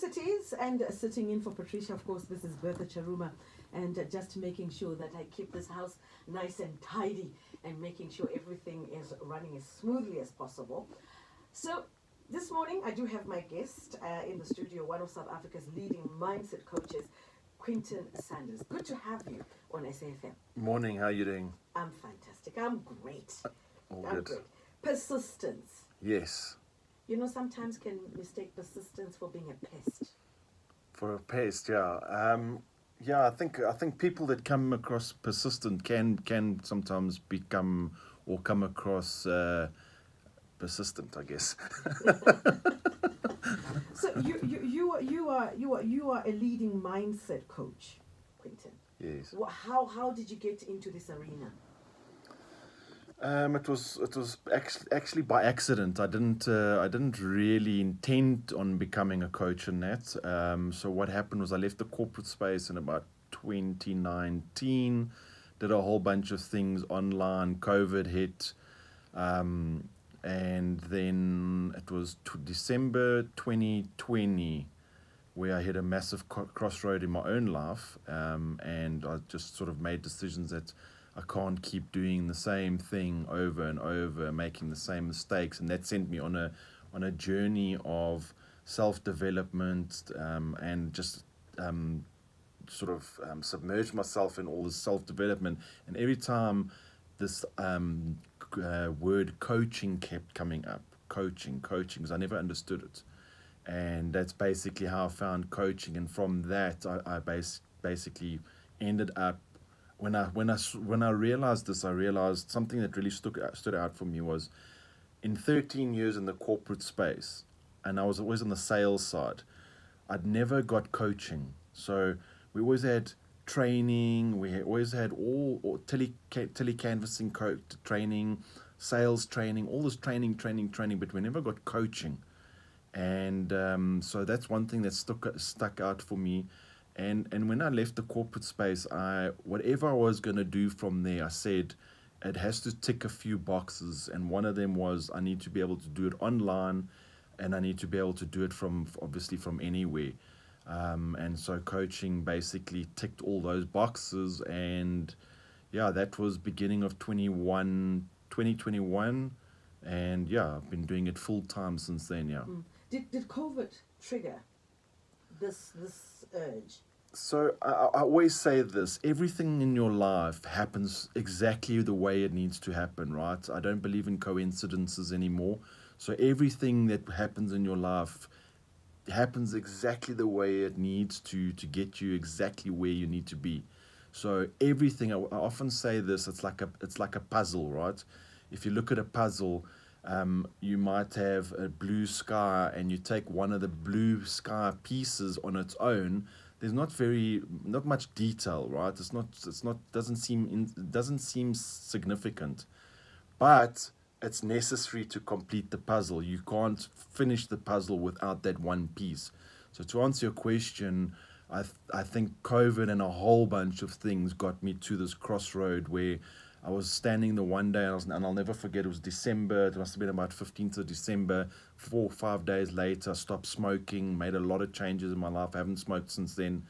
it is, and sitting in for Patricia, of course, this is Bertha Charuma, and just making sure that I keep this house nice and tidy and making sure everything is running as smoothly as possible. So this morning I do have my guest in the studio, one of South Africa's leading mindset coaches, Quinton Sanders. Good to have you on SAFM. Morning, how are you doing? I'm fantastic. I'm great. All I'm good. great. Persistence. Yes. You know, sometimes can mistake persistence for being a pest. For a pest, yeah. Yeah, I think people that come across persistent can sometimes become or come across persistent, I guess. So you are a leading mindset coach, Quinton. Yes. How did you get into this arena? It was actually by accident. I didn't really intend on becoming a coach in that. So what happened was I left the corporate space in about 2019. Did a whole bunch of things online. COVID hit, and then it was December 2020 where I hit a massive crossroad in my own life, and I just sort of made decisions that I can't keep doing the same thing over and over, making the same mistakes, and that sent me on a journey of self-development, and just submerge myself in all this self-development. And every time this word coaching kept coming up, coaching, because I never understood it, and that's basically how I found coaching. And from that, I basically ended up. When I realized this, I realized something that really stood out for me was, in 13 years in the corporate space, and I was always on the sales side, I'd never got coaching. So we always had training, we always had all telecanvassing training, sales training, all this training, but we never got coaching. And so that's one thing that stuck out for me. And when I left the corporate space, whatever I was going to do from there, I said it has to tick a few boxes. And one of them was I need to be able to do it online, and I need to be able to do it obviously from anywhere. And so coaching basically ticked all those boxes. And yeah, that was beginning of 2021. And yeah, I've been doing it full time since then, yeah. Did COVID trigger this urge? So I always say this: everything in your life happens exactly the way it needs to happen, right? I don't believe in coincidences anymore. So everything that happens in your life happens exactly the way it needs to get you exactly where you need to be. So everything, I often say this, it's like a puzzle, right? If you look at a puzzle, you might have a blue sky, and you take one of the blue sky pieces on its own. There's not much detail, right? Doesn't seem significant, but it's necessary to complete the puzzle. You can't finish the puzzle without that one piece. So to answer your question, I think COVID and a whole bunch of things got me to this crossroad where I was standing the one day, and I'll never forget, it was December, it must have been about 15th of December, 4 or 5 days later, I stopped smoking, made a lot of changes in my life, I haven't smoked since then.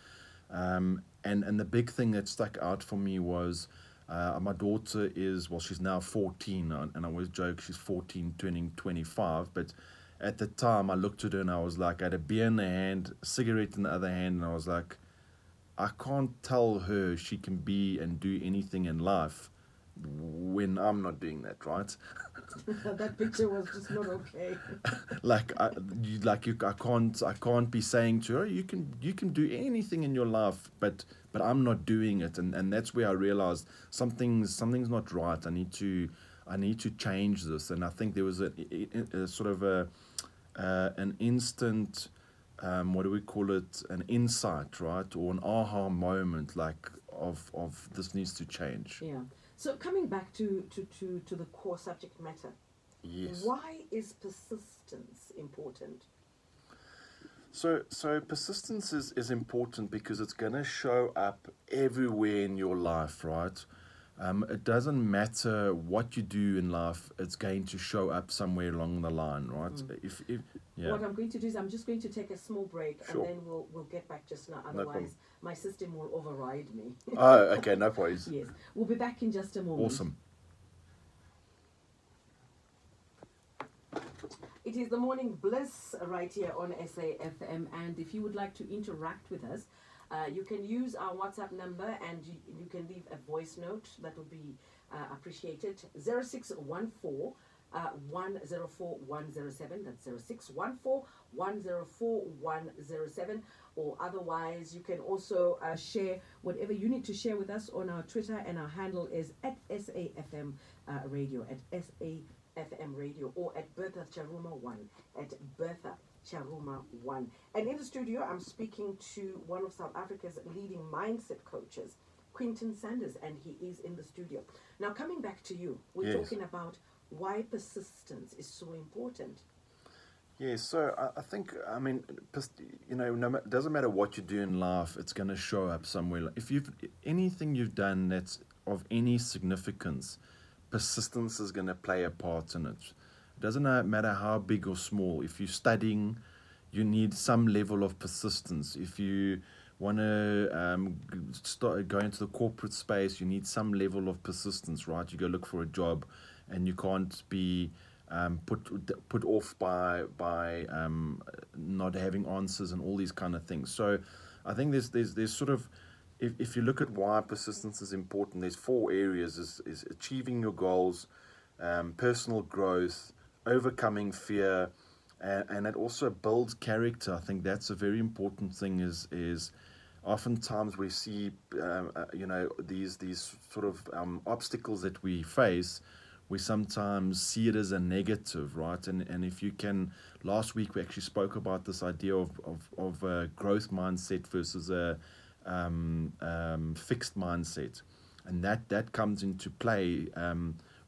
And the big thing that stuck out for me was, my daughter she's now 14, and I always joke she's 14 turning 25, but at the time I looked at her and I was like, I had a beer in the hand, a cigarette in the other hand, and I was like, I can't tell her she can be and do anything in life when I'm not doing that, right? That picture was just not okay. I can't be saying to her, you can do anything in your life, but I'm not doing it, and that's where I realized something's not right. I need to change this. And I think there was a sort of an instant, what do we call it, an insight, right, or an aha moment, like of this needs to change. Yeah. So coming back to the core subject matter, yes. Why is persistence important? So persistence is important because it's going to show up everywhere in your life, right? It doesn't matter what you do in life; it's going to show up somewhere along the line, right? If yeah, What I'm going to do is I'm just going to take a small break, Sure. and then we'll get back just now. No problem. Otherwise, my system will override me. oh, okay, no worries. Yes, we'll be back in just a moment. Awesome. It is the morning bliss right here on SAFM, and if you would like to interact with us, you can use our WhatsApp number, and you can leave a voice note. That would be appreciated. 0614 104 107. That's 0614 104 107. Or otherwise, you can also share whatever you need to share with us on our Twitter, and our handle is at SAFM Radio, at SAFM Radio, or at Bertha Charuma 1, at Bertha Charuma 1. And in the studio, I'm speaking to one of South Africa's leading mindset coaches, Quinton Sanders, and he is in the studio. Now, coming back to you, we're Yes. talking about why persistence is so important. Yeah, so I think, I mean, it doesn't matter what you do in life, it's going to show up somewhere. If anything you've done that's of any significance, persistence is going to play a part in it. It doesn't matter how big or small. If you're studying, you need some level of persistence. If you want to start go into the corporate space, you need some level of persistence, right? You go look for a job, and you can't be put off by not having answers and all these kind of things. So I think there's sort of, if you look at why persistence is important, there's 4 areas: is achieving your goals, personal growth, overcoming fear, and it also builds character. I think that's a very important thing. Is oftentimes we see these sort of obstacles that we face, we sometimes see it as a negative, right? And if you can, last week we actually spoke about this idea of a growth mindset versus a fixed mindset, and that comes into play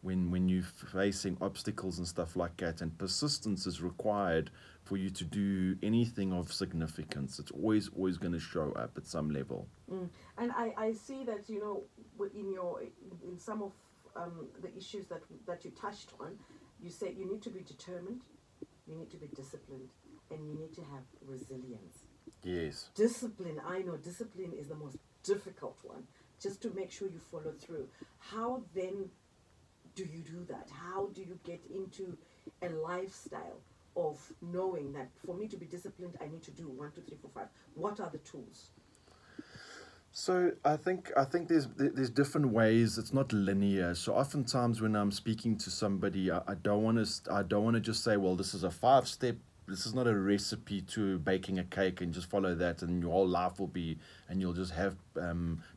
when you're facing obstacles and stuff like that. And persistence is required for you to do anything of significance. It's always going to show up at some level. And I see that, in some of the issues that you touched on, you said you need to be determined, you need to be disciplined, and you need to have resilience. Yes. Discipline, I know discipline is the most difficult one, just to make sure you follow through. How then do you do that? How do you get into a lifestyle of knowing that for me to be disciplined, I need to do 1, 2, 3, 4, 5? What are the tools? So I think there's different ways. It's not linear. So oftentimes when I'm speaking to somebody, I don't want to just say, well, this is a 5-step. This is not a recipe to baking a cake and just follow that and your whole life will be, and you'll just have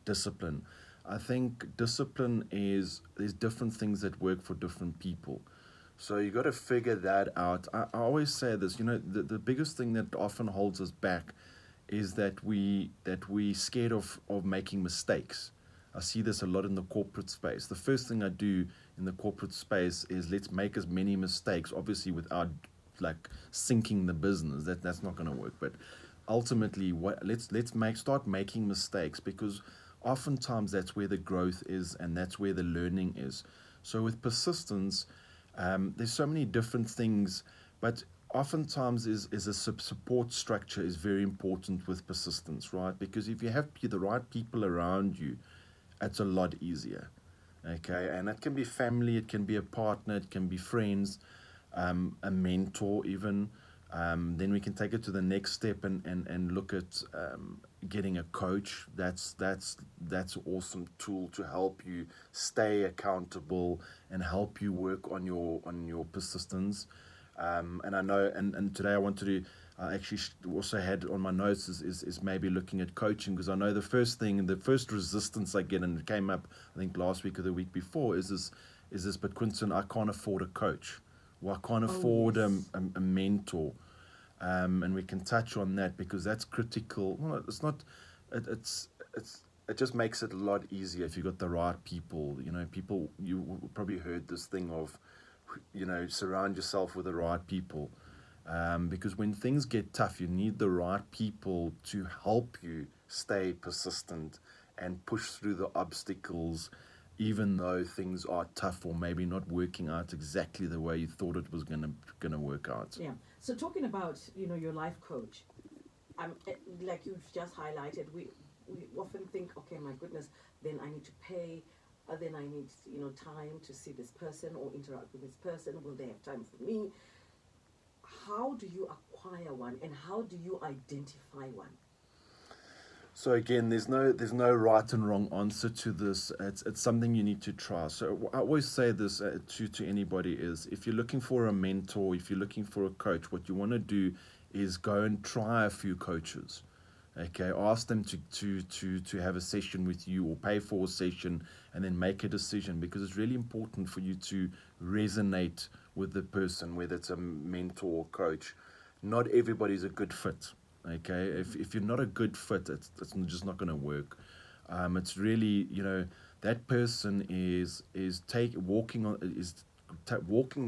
discipline. I think discipline there's different things that work for different people. So you got to figure that out. I always say this, the biggest thing that often holds us back is that we scared of making mistakes. I see this a lot in the corporate space. The first thing I do in the corporate space is let's make as many mistakes, obviously without like sinking the business. That's not going to work. But ultimately, let's start making mistakes, because oftentimes that's where the growth is and that's where the learning is. So with persistence, there's so many different things, but oftentimes is a support structure is very important with persistence, right? Because if you have the right people around you, it's a lot easier, okay? And it can be family, it can be a partner, it can be friends, a mentor even. Then we can take it to the next step and look at getting a coach. That's an awesome tool to help you stay accountable and help you work on your persistence. And I know, and today I wanted to actually also had on my notes is maybe looking at coaching, because I know the first resistance I get, and it came up I think last week or the week before, is this, but Quinton, I can't afford a coach, or I can't afford a mentor. And we can touch on that, because that's critical. Well, it's not. It just makes it a lot easier if you got the right people. People, you probably heard this thing of, surround yourself with the right people, because when things get tough, you need the right people to help you stay persistent and push through the obstacles, even though things are tough or maybe not working out exactly the way you thought it was gonna work out. Yeah. So talking about, your life coach, like you've just highlighted, we often think, okay, my goodness, then I need to pay, then I need, time to see this person or interact with this person. Will they have time for me? How do you acquire one, and how do you identify one? So again, there's no right and wrong answer to this. It's something you need to try. So I always say this to anybody is, if you're looking for a mentor, if you're looking for a coach, what you want to do is go and try a few coaches. Okay, ask them to have a session with you, or pay for a session, and then make a decision, because it's really important for you to resonate with the person, whether it's a mentor or coach. Not everybody's a good fit. Okay, if you're not a good fit, it's just not going to work. It's really, that person is walking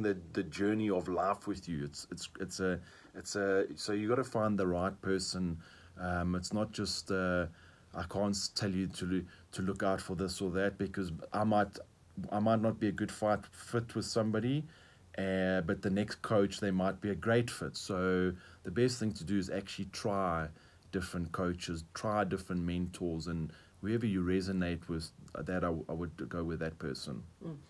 the journey of life with you. So you got to find the right person. It's not just I can't tell you to look out for this or that, because I might not be a good fit with somebody, but the next coach, they might be a great fit. So the best thing to do is actually try different coaches, try different mentors, and whoever you resonate with, that I would go with that person.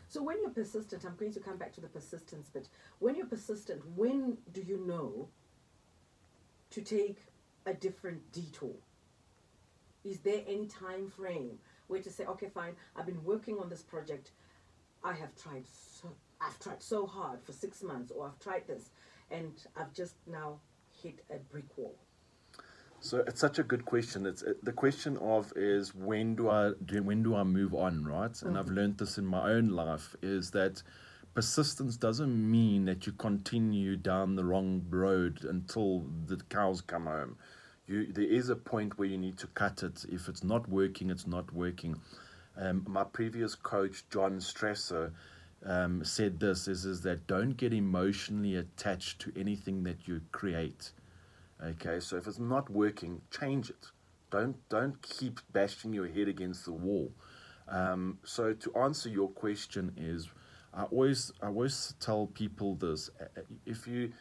So when you're persistent, I'm going to come back to the persistence bit. When you're persistent, when do you know to take a different detour? Is there any time frame where to say, okay, fine, I've been working on this project, I've tried so hard for 6 months, or I've tried this, and I've just now hit a brick wall? So it's such a good question. The question is when do I move on, right? And I've learned this in my own life, is that persistence doesn't mean that you continue down the wrong road until the cows come home. There is a point where you need to cut it. If it's not working, it's not working. My previous coach, John Strasser, said this, is that don't get emotionally attached to anything that you create. Okay, so if it's not working, change it. Don't keep bashing your head against the wall. So to answer your question is, I always tell people this: if you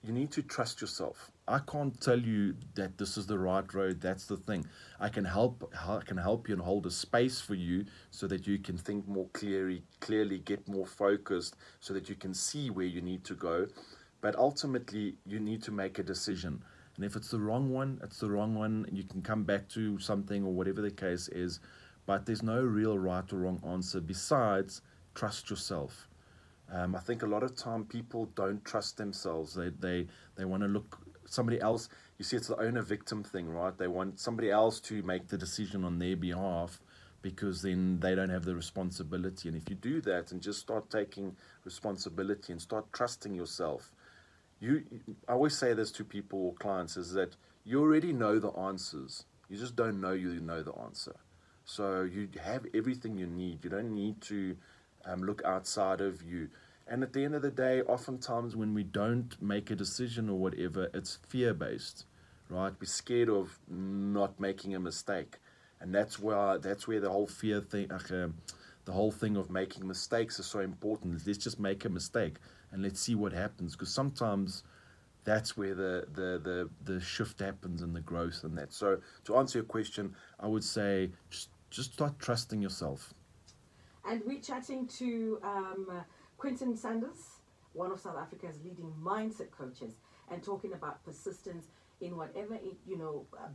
need to trust yourself. I can't tell you that this is the right road. That's the thing. I can help you and hold a space for you so that you can think more clearly, get more focused, so that you can see where you need to go. But ultimately, you need to make a decision. And if it's the wrong one, it's the wrong one. You can come back to something or whatever the case is. But there's no real right or wrong answer besides trust yourself. I think a lot of time people don't trust themselves. They want to look somebody else. You see, it's the owner-victim thing, right? They want somebody else to make the decision on their behalf, because then they don't have the responsibility. And if you do that and just start taking responsibility and start trusting yourself, I always say this to people or clients, is that you already know the answers. You just don't know you know the answer. So you have everything you need. You don't need to look outside of you. And at the end of the day, oftentimes when we don't make a decision or whatever, it's fear-based, right? We're scared of not making a mistake. And that's where the whole fear thing, the whole thing of making mistakes is so important. Let's just make a mistake and let's see what happens. Because sometimes that's where the shift happens and the growth and that. So to answer your question, I would say just start trusting yourself. And we're chatting to Quinton Sanders, one of South Africa's leading mindset coaches, and talking about persistence in whatever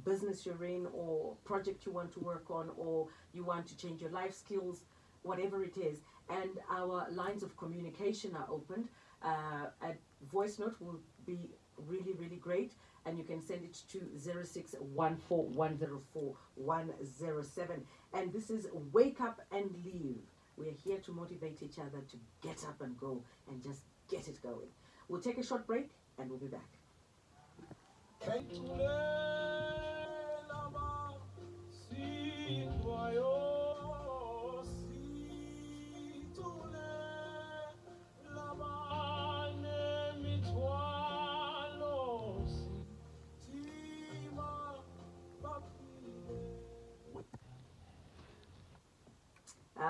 business you're in, or project you want to work on, or you want to change your life skills, whatever it is. And our lines of communication are opened. A voice note will be really, really great, and you can send it to 0614104107. And this is Wake Up and Leave. We're here to motivate each other to get up and go and just get it going. We'll take a short break and we'll be back.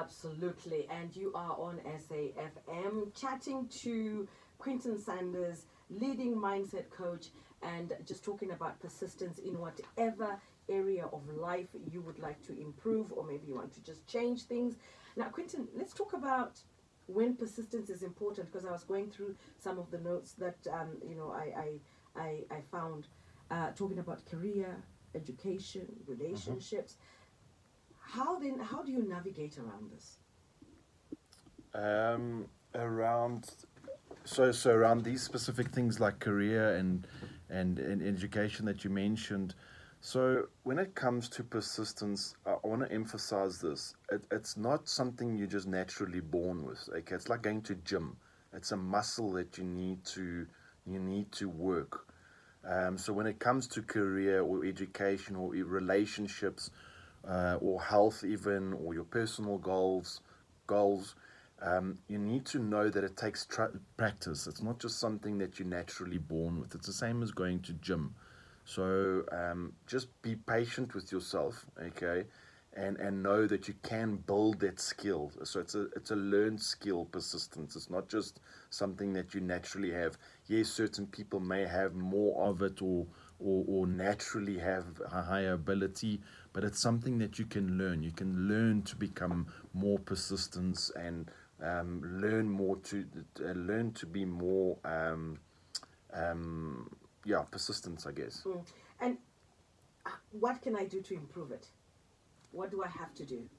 Absolutely. And you are on SAFM chatting to Quentin Sanders, leading mindset coach, and just talking about persistence in whatever area of life you would like to improve, or maybe you want to just change things. Now, Quentin, let's talk about when persistence is important, because I was going through some of the notes that I found talking about career, education, relationships. How do you navigate around this? Around these specific things like career and education that you mentioned. So when it comes to persistence, I want to emphasize this. It's not something you're just naturally born with. Okay, it's like going to gym. It's a muscle that you need to work. So when it comes to career or education or relationships, or health even, or your personal goals, you need to know that it takes practice. It's not just something that you're naturally born with. It's the same as going to gym. So just be patient with yourself, okay, and know that you can build that skill. So it's a learned skill, persistence. It's not just something that you naturally have. Yes, certain people may have more of it or naturally have a higher ability, but it's something that you can learn. You can learn to become more persistent and learn to be more persistence, I guess. And what can I do to improve it? What do I have to do?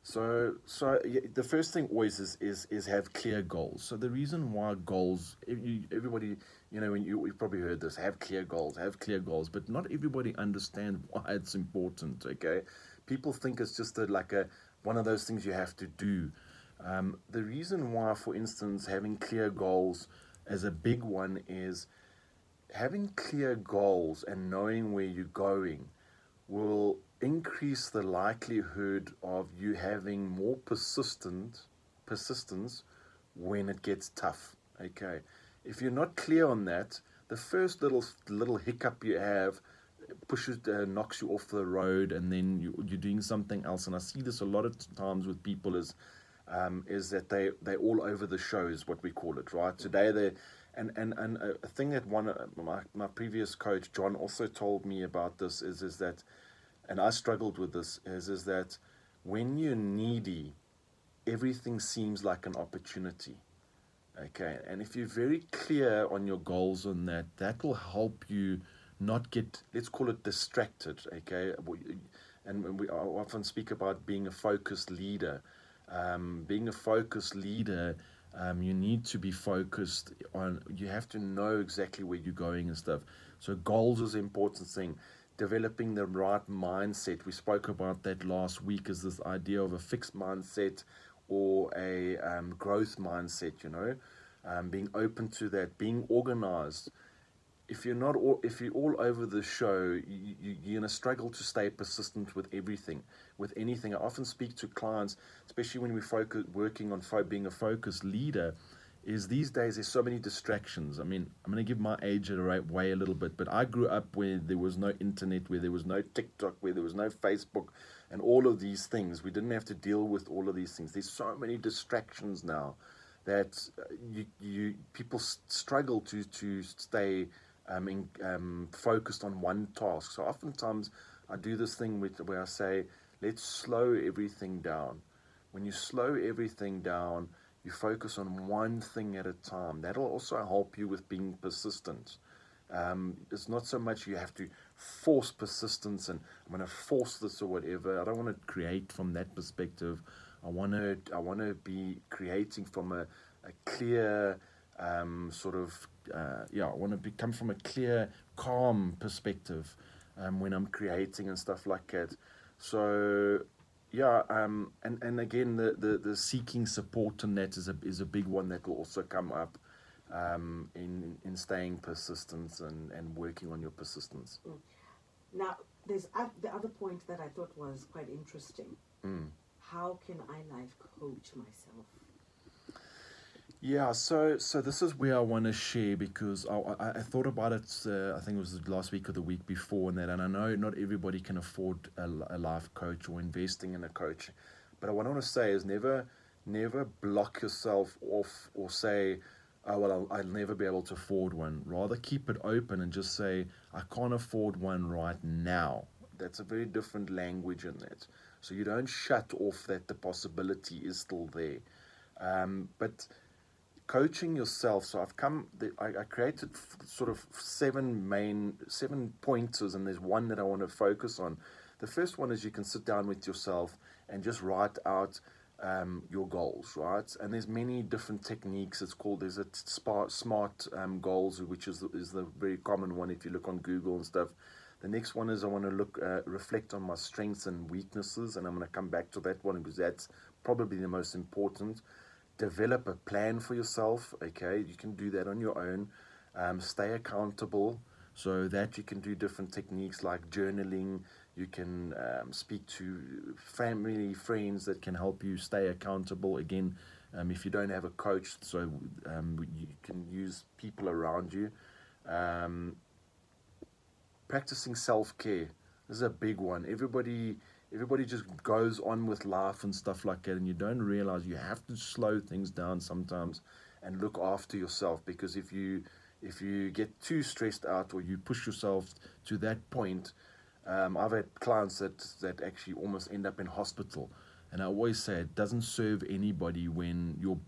So the first thing always is have clear goals. So the reason why goals, everybody, when you've probably heard this, have clear goals, but not everybody understands why it's important, okay? People think it's just one of those things you have to do. The reason why, for instance, having clear goals as a big one is having clear goals and knowing where you're going will increase the likelihood of you having more persistence when it gets tough. Okay, if you're not clear on that, the first little hiccup you have knocks you off the road, and then you're doing something else. And I see this a lot of times with people is that they're all over the show, is what we call it, right? Today they and a thing that my previous coach John also told me about this is that, and I struggled with this, is that when you're needy, everything seems like an opportunity. Okay, and if you're very clear on your goals on that will help you not get, let's call it, distracted. Okay, and I often speak about being a focused leader. Being a focused leader, you need to be focused on, you have to know exactly where you're going and stuff. So goals is an important thing. Developing the right mindset. We spoke about that last week, is this idea of a fixed mindset or a growth mindset, being open to that, being organized. If you're all over the show, you're going to struggle to stay persistent with everything, with anything. I often speak to clients, especially when we working on being a focused leader, is these days there's so many distractions. I mean, I'm going to give my age away a little bit, but I grew up where there was no internet, where there was no TikTok, where there was no Facebook, and all of these things. We didn't have to deal with all of these things. There's so many distractions now that people struggle to stay focused on one task. So oftentimes I do this thing where I say, let's slow everything down. When you slow everything down, you focus on one thing at a time. That'll also help you with being persistent. It's not so much you have to force persistence and I'm going to force this or whatever. I don't want to create from that perspective. I want to be creating from a clear I want to come from a clear, calm perspective when I'm creating and stuff like that. So and again, the seeking support in that is a big one that will also come up in staying persistent and working on your persistence. Now, there's the other point that I thought was quite interesting. How can I life coach myself? Yeah, so this is where I want to share, because I thought about it, I think it was last week or the week before, and I know not everybody can afford a life coach or investing in a coach, But what I want to say is never block yourself off or say, oh, well, I'll never be able to afford one. Rather keep it open and just say, I can't afford one right now. That's a very different language in that. So you don't shut off that the possibility is still there. But coaching yourself, so I created sort of seven pointers, and there's one that I want to focus on. The first one is you can sit down with yourself and just write out your goals, right? And there's many different techniques. There's a SMART goals, which is the very common one if you look on Google and stuff. The next one is I want to reflect on my strengths and weaknesses, and I'm going to come back to that one because that's probably the most important. Develop a plan for yourself. Okay, you can do that on your own. Stay accountable, so that you can do different techniques like journaling. You can speak to family, friends that can help you stay accountable. Again, if you don't have a coach, so you can use people around you. Practicing self-care. This is a big one. Everybody just goes on with life and stuff like that, and you don't realize you have to slow things down sometimes and look after yourself, because if you get too stressed out or you push yourself to that point, I've had clients that actually almost end up in hospital. And I always say it doesn't serve anybody when you're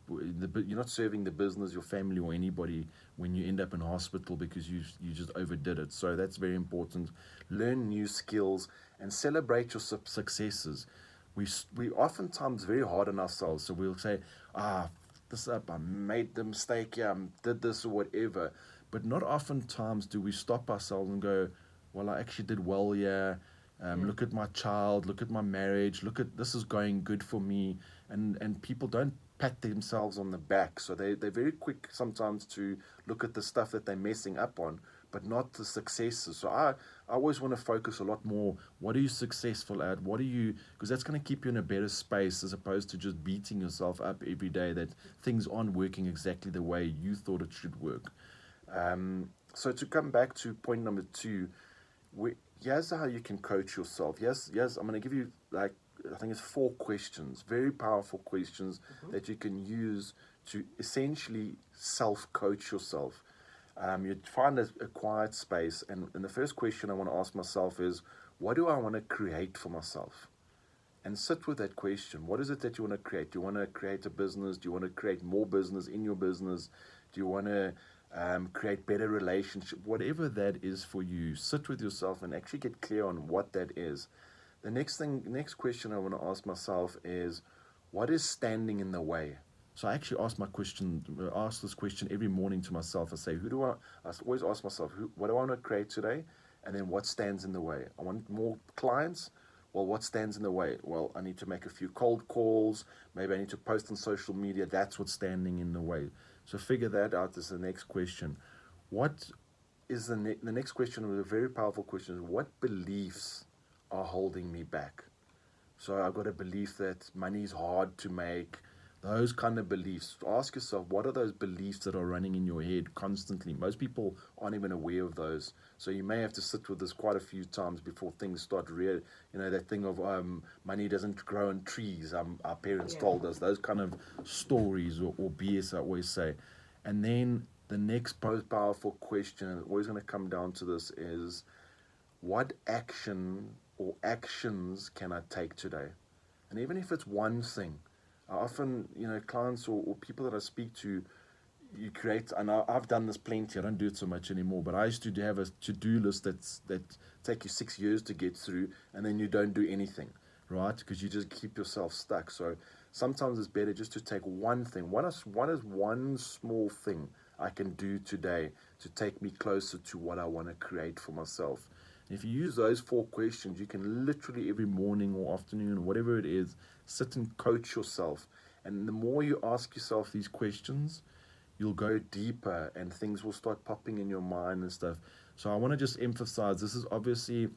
not serving the business, your family, or anybody when you end up in hospital because you just overdid it. So that's very important. Learn new skills and celebrate your successes. We oftentimes very hard on ourselves. So we'll say, I made the mistake, I did this or whatever. But not oftentimes do we stop ourselves and go, well, I actually did well here. Look at my child, look at my marriage, this is going good for me. And people don't pat themselves on the back. So they're very quick sometimes to look at the stuff that they're messing up on, but not the successes. So I always want to focus a lot more. What are you successful at? Because that's going to keep you in a better space as opposed to just beating yourself up every day that things aren't working exactly the way you thought it should work. So to come back to point number 2, here's how you can coach yourself. Yes, I'm going to give you, I think it's 4 questions, very powerful questions that you can use to essentially self-coach yourself. You'd find a quiet space, and the first question I want to ask myself is, what do I want to create for myself? And sit with that question. What is it that you want to create? Do you want to create a business? Do you want to create more business in your business? Do you want to create better relationship? Whatever that is for you, sit with yourself and actually get clear on what that is. The next question I want to ask myself is, what is standing in the way? So I actually ask this question every morning to myself. I say, I always ask myself, what do I want to create today? And then what stands in the way? I want more clients. Well, what stands in the way? Well, I need to make a few cold calls. Maybe I need to post on social media. That's what's standing in the way. So figure that out as the next question. What is the next question? A very powerful question is, what beliefs are holding me back? So I've got a belief that money is hard to make. Those kind of beliefs. Ask yourself, what are those beliefs that are running in your head constantly? Most people aren't even aware of those. So you may have to sit with this quite a few times before things start that thing of money doesn't grow on trees. Our parents told us those kind of stories or BS, I always say. And then the next most powerful question, and always going to come down to this, is what action or actions can I take today? And even if it's one thing, I often, clients or people that I speak to, you create, and I've done this plenty, I don't do it so much anymore, but I used to have a to-do list that take you 6 years to get through, and then you don't do anything, right? Because you just keep yourself stuck. So sometimes it's better just to take one thing. What is one small thing I can do today to take me closer to what I want to create for myself? And if you use those 4 questions, you can literally every morning or afternoon or whatever it is, sit and coach yourself. And the more you ask yourself these questions, you'll go deeper and things will start popping in your mind and stuff. So I want to just emphasize, this is obviously,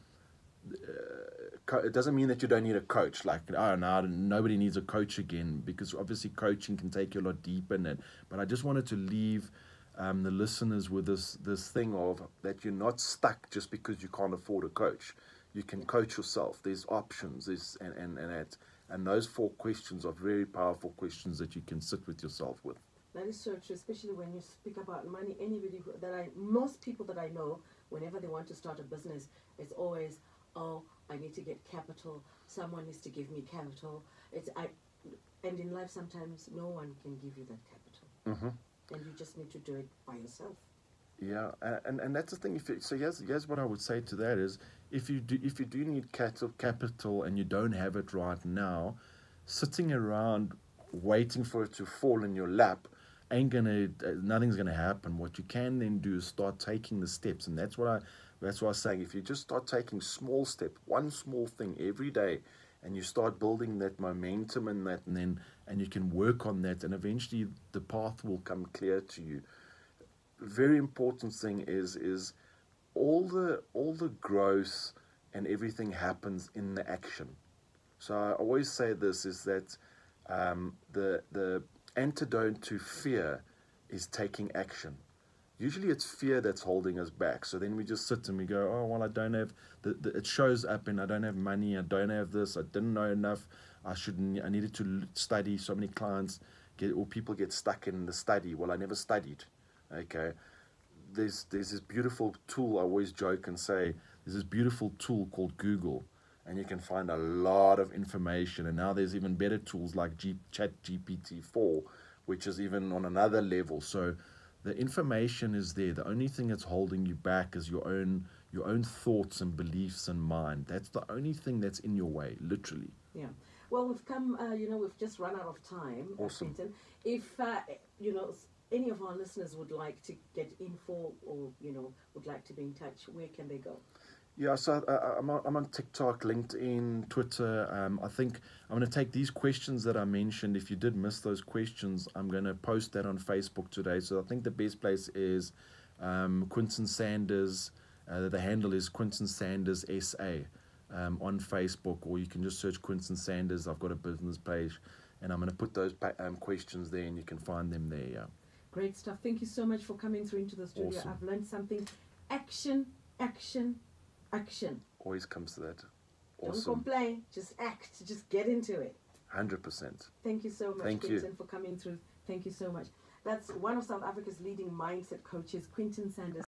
it doesn't mean that you don't need a coach. Like, oh, no, nobody needs a coach again, because obviously coaching can take you a lot deeper in it. But I just wanted to leave the listeners with this thing of that you're not stuck just because you can't afford a coach. You can coach yourself. There's options. And that. And those 4 questions are very powerful questions that you can sit with yourself with. That is so true, especially when you speak about money. Most people that I know, whenever they want to start a business, it's always, oh, I need to get capital. Someone needs to give me capital. And in life, sometimes no one can give you that capital, and you just need to do it by yourself. Yeah, and that's the thing. So here's what I would say to that is, if you do need capital and you don't have it right now, sitting around waiting for it to fall in your lap nothing's gonna happen. What you can then do is start taking the steps, and that's what I was saying. If you just start taking small steps, one small thing every day, and you start building that momentum and you can work on that, and eventually the path will come clear to you. Very important thing is all the growth and everything happens in the action. So I always say this is that the antidote to fear is taking action. Usually it's fear that's holding us back. So then we just sit and we go, oh, well, I don't have, it shows up and I don't have money, I don't have this, I didn't know enough, I needed to study. So many clients people get stuck in the study. Well, I never studied. Okay. There's this beautiful tool, I always joke and say, there's this beautiful tool called Google, and you can find a lot of information. And now there's even better tools like ChatGPT-4, which is even on another level. So the information is there. The only thing that's holding you back is your own thoughts and beliefs and mind. That's the only thing that's in your way, literally. Yeah. Well, we've come, we've just run out of time. Awesome. Quinton. If, any of our listeners would like to get info or, would like to be in touch, where can they go? Yeah, so I'm on TikTok, LinkedIn, Twitter. I think I'm going to take these questions that I mentioned. If you did miss those questions, I'm going to post that on Facebook today. So I think the best place is Quinton Sanders. The handle is Quinton Sanders SA on Facebook, or you can just search Quinton Sanders. I've got a business page, and I'm going to put those questions there, and you can find them there. Yeah. Great stuff. Thank you so much for coming through into the studio. Awesome. I've learned something. Action, action, action. Always comes to that. Awesome. Don't complain. Just act. Just get into it. 100%. Thank you so much, Thank Quinton, you. for coming through. Thank you so much. That's one of South Africa's leading mindset coaches, Quinton Sanders.